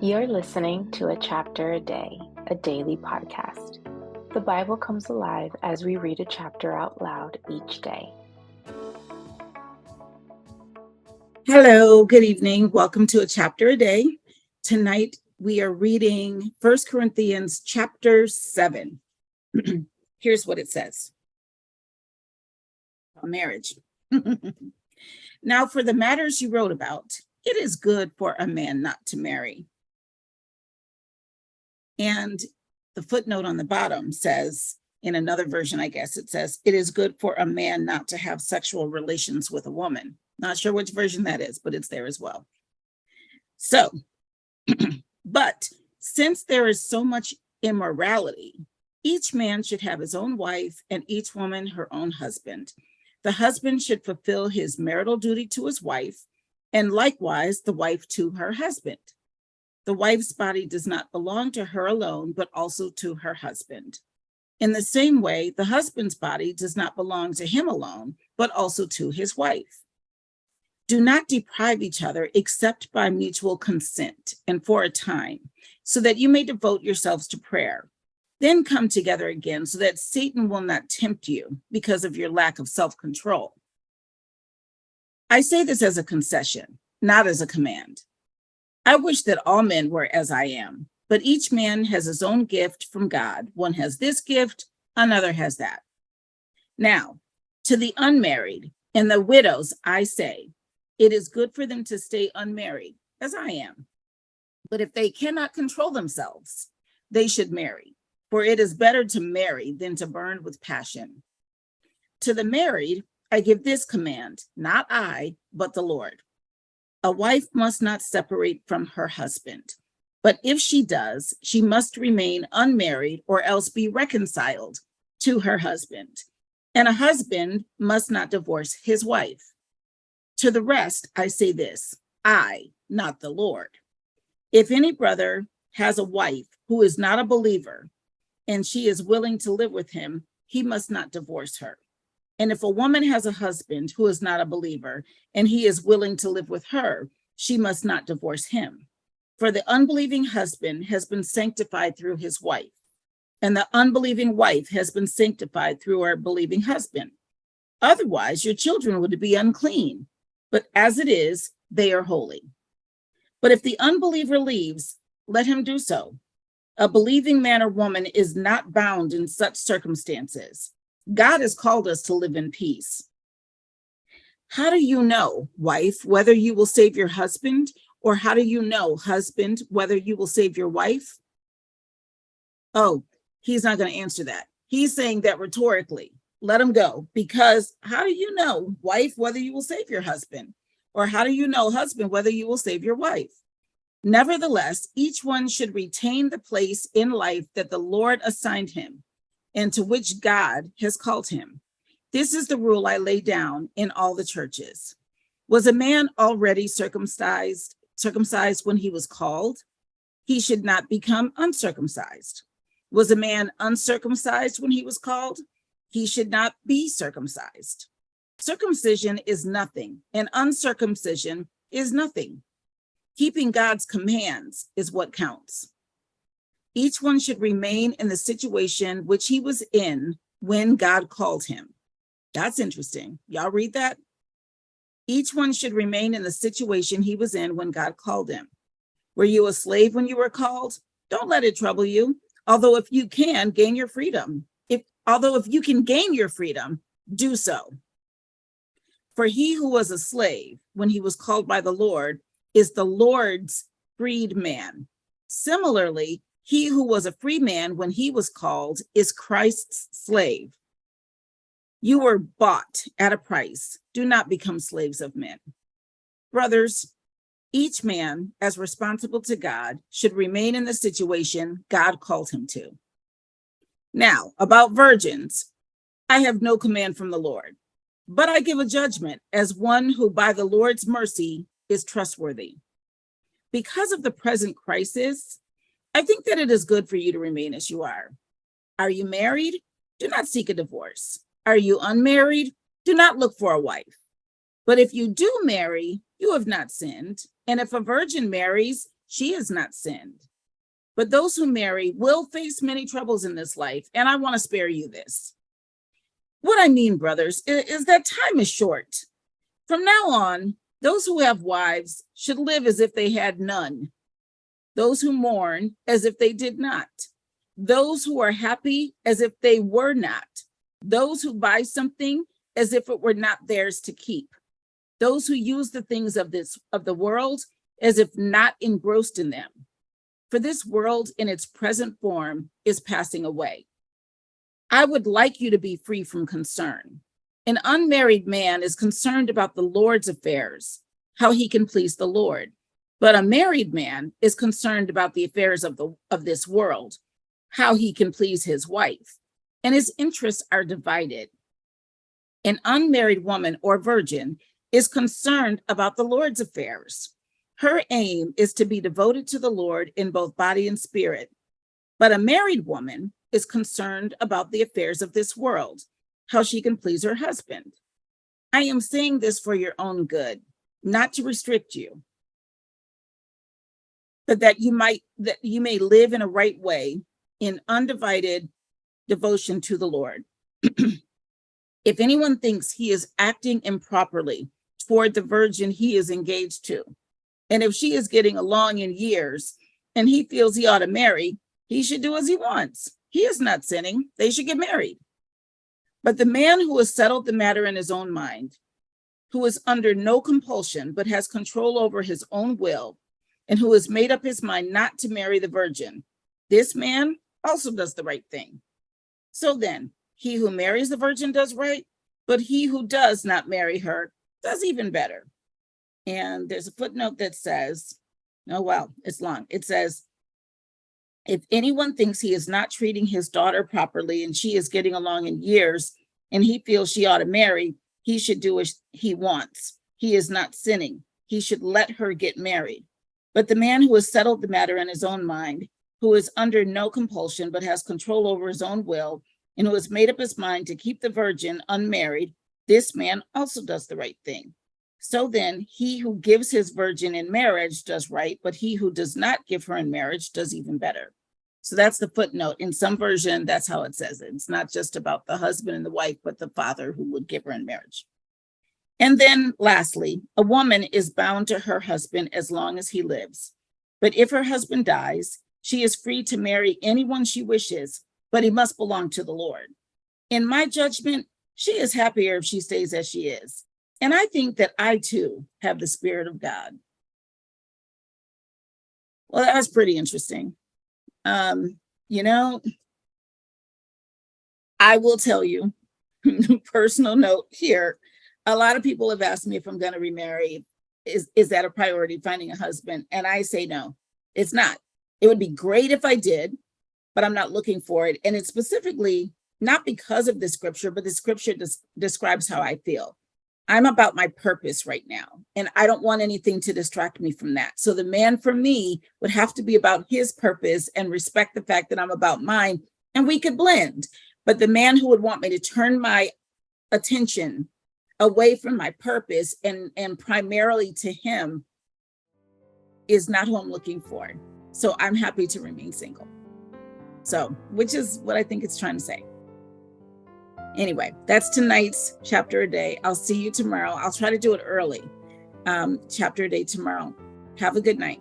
You're listening to A Chapter a Day, a daily podcast. The Bible comes alive as we read a chapter out loud each day. Hello, good evening. Welcome to A Chapter a Day. Tonight we are reading 1 Corinthians chapter 7. Here's what it says on marriage. Now, for the matters you wrote about, it is good for a man not to marry. And the footnote on the bottom says, in another version, I guess it says, it is good for a man not to have sexual relations with a woman. Not sure which version that is, but it's there as well. So, but since there is so much immorality, each man should have his own wife and each woman her own husband. The husband should fulfill his marital duty to his wife, and likewise the wife to her husband. The wife's body does not belong to her alone, but also to her husband. In the same way, the husband's body does not belong to him alone, but also to his wife. Do not deprive each other except by mutual consent and for a time, so that you may devote yourselves to prayer. Then come together again so that Satan will not tempt you because of your lack of self-control. I say this as a concession, not as a command. I wish that all men were as I am, but each man has his own gift from God. One has this gift, another has that. Now, to the unmarried and the widows, I say, it is good for them to stay unmarried, as I am. But if they cannot control themselves, they should marry, for it is better to marry than to burn with passion. To the married, I give this command, not I, but the Lord. A wife must not separate from her husband, but if she does, she must remain unmarried or else be reconciled to her husband. And a husband must not divorce his wife. To the rest, I say this, I, not the Lord. If any brother has a wife who is not a believer, and she is willing to live with him, he must not divorce her. And if a woman has a husband who is not a believer, and he is willing to live with her, she must not divorce him. For the unbelieving husband has been sanctified through his wife, and the unbelieving wife has been sanctified through her believing husband. Otherwise, your children would be unclean, but as it is, they are holy. But if the unbeliever leaves, let him do so. A believing man or woman is not bound in such circumstances. God has called us to live in peace. How do you know, wife, whether you will save your husband? Or how do you know, husband, whether you will save your wife? Oh, he's not going to answer that. He's saying that rhetorically. Let him go. Because how do you know, wife, whether you will save your husband? Or how do you know, husband, whether you will save your wife? Nevertheless, each one should retain the place in life that the Lord assigned him, and to which God has called him. This is the rule I lay down in all the churches. Was a man already circumcised when he was called? He should not become uncircumcised. Was a man uncircumcised when he was called? He should not be circumcised. Circumcision is nothing, and uncircumcision is nothing. Keeping God's commands is what counts. Each one should remain in the situation which he was in when God called him. That's interesting. Y'all read that? Each one should remain in the situation he was in when God called him. Were you a slave when you were called? Don't let it trouble you. Although if you can gain your freedom, if you can gain your freedom, do so. For he who was a slave when he was called by the Lord is the Lord's freedman. Similarly, he who was a free man when he was called is Christ's slave. You were bought at a price. Do not become slaves of men. Brothers, each man, as responsible to God, should remain in the situation God called him to. Now, about virgins, I have no command from the Lord, but I give a judgment as one who by the Lord's mercy is trustworthy. Because of the present crisis, I think that it is good for you to remain as you are. Are you married? Do not seek a divorce. Are you unmarried? Do not look for a wife. But if you do marry, you have not sinned. And if a virgin marries, she has not sinned. But those who marry will face many troubles in this life, and I want to spare you this. What I mean, brothers, is that time is short. From now on, those who have wives should live as if they had none. Those who mourn as if they did not. Those who are happy as if they were not. Those who buy something as if it were not theirs to keep. Those who use the things of the world as if not engrossed in them. For this world in its present form is passing away. I would like you to be free from concern. An unmarried man is concerned about the Lord's affairs, how he can please the Lord. But a married man is concerned about the affairs of this world, how he can please his wife, and his interests are divided. An unmarried woman or virgin is concerned about the Lord's affairs. Her aim is to be devoted to the Lord in both body and spirit. But a married woman is concerned about the affairs of this world, how she can please her husband. I am saying this for your own good, not to restrict you, but that you may live in a right way in undivided devotion to the Lord. If anyone thinks he is acting improperly toward the virgin he is engaged to, and if she is getting along in years and he feels he ought to marry, he should do as he wants. He is not sinning. They should get married. But the man who has settled the matter in his own mind, who is under no compulsion, but has control over his own will, and who has made up his mind not to marry the virgin, this man also does the right thing. So then, he who marries the virgin does right, but he who does not marry her does even better. And there's a footnote that says, oh, well, it's long. It says, if anyone thinks he is not treating his daughter properly and she is getting along in years and he feels she ought to marry, he should do as he wants. He is not sinning. He should let her get married. But the man who has settled the matter in his own mind, who is under no compulsion but has control over his own will, and who has made up his mind to keep the virgin unmarried, this man also does the right thing. So then, he who gives his virgin in marriage does right, but he who does not give her in marriage does even better. So that's the footnote. In some version, that's how it says it. It's not just about the husband and the wife, but the father who would give her in marriage. And then lastly, a woman is bound to her husband as long as he lives. But if her husband dies, she is free to marry anyone she wishes, but he must belong to the Lord. In my judgment, she is happier if she stays as she is. And I think that I too have the Spirit of God. Well, that was pretty interesting. I will tell you, personal note here, a lot of people have asked me if I'm going to remarry. Is that a priority, finding a husband? And I say no, it's not. It would be great if I did, but I'm not looking for it. And it's specifically not because of the scripture, but the scripture describes how I feel. I'm about my purpose right now, and I don't want anything to distract me from that. So the man for me would have to be about his purpose and respect the fact that I'm about mine, and we could blend. But the man who would want me to turn my attention away from my purpose and primarily to him is not who I'm looking for. So I'm happy to remain single. So, which is what I think it's trying to say. Anyway, that's tonight's chapter a day. I'll see you tomorrow. I'll try to do it early. Chapter a day tomorrow. Have a good night.